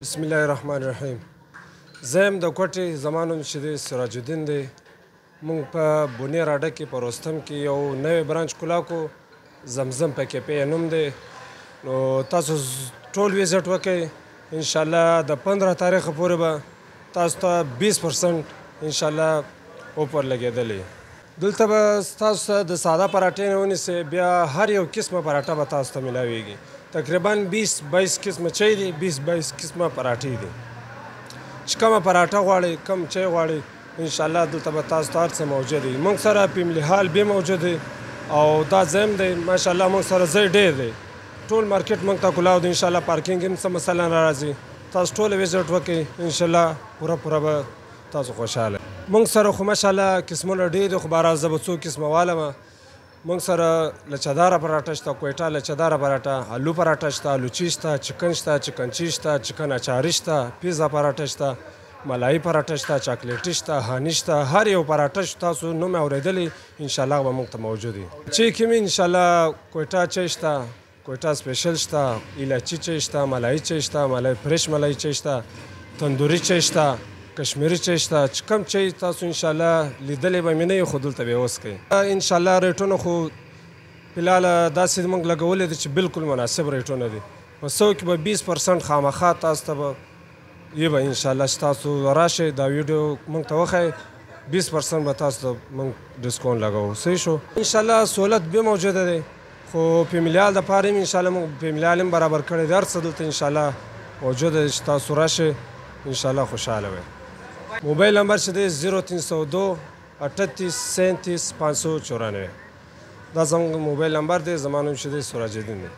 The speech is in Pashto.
بسم الله الرحمن الرحیم. زه یم د کوټې، زما نوم چې دی سراج الدین دی. موږ په بونیر اډه کې په رستم کې یو نوی برانچ کولا کو، زمزم په کیفې نوم دی. نو تاسو ټول وزټ وکئ، انشاءالله د 15 تاریخه پورې به تاسو ته 20% انشاءالله اوپر لګېدلی. دلته به تاسو ته د ساده پراټې نه ونیسئ، بیا هر یو قسمه پراټه به تاسو ته میلاویږي. تقریبا 20-22 قسمه چای دی، 20-22 قسمه پراټې دي. چې کومه پراټه غواړئ، کوم چای غواړئ، انشاءالله دلته به تاسو ته هر څه موجود دی. موږ سره پیملي هال بیا موجود دی او دا ځایم دی. ماشاءالله موږ سره ځای ډېر دی. ټول مارکیټ موږ ته کلاو دی. انشاءالله پارکینګ هم څه مسله نه راځي. تاسو ټول وزټ وکړئ، انشاءالله پوره به تاسو خوشحاله. موږ سره خو ماشاءالله قسمونه ډېر دي، خو بهرحال زه به څو قسمه والمه. موږ سره لچهداره پراټه شته، کویټه لچهداره پراټه، آلو پراټه شته، آلوچي شته، چکن شته، چکن چیز شته، چکن اچاري شته، پیزا پراټه شته، ملایي پراټه شته، چاکلیټي شته، هاني شته. هر یو پراټه چې تاسو نوم یې اورېدلی انشاءالله به موږ ته موجود وي. چای کې مې انشاءالله کویټه چای شته، کویټه سپیشل شته، الایچي چای شته، ملایي چای شته، ملایي فرش ملایي چای شته، تندوري چای شته، کشمیري چای شته. چې کوم چای تاسو انشاءالله لیدلی به مې نه وي، خو دلته به یې وڅښئ. انشاءالله ریټونه خو فلحاله داسې موږ لګولی دي چې بالکل مناسب ریټونه دي. په 100 کې به 20% خامخا تاسو ته به یې به انشاءالله چې تاسو راشئ دا ویډیو موږ ته وښایئ، 20% به تاسو ته موږ ډسکاونټ لګوو. صحیح شو؟ انشاءالله سهولت بیا موجوده دی، خو فیملي هال دپاره هم انشاءالله موږ فیملي هال هم برابر کړی دی. هر څه دلته انشاءالله موجوده دی چې تاسو راشئ، انشاءالله خوشحاله وئ. موبایل نمبر چې دی 0302 38 37 594. دا زموږ موبایل نمبر دی. زما نوم چې دی سراج الدین دی.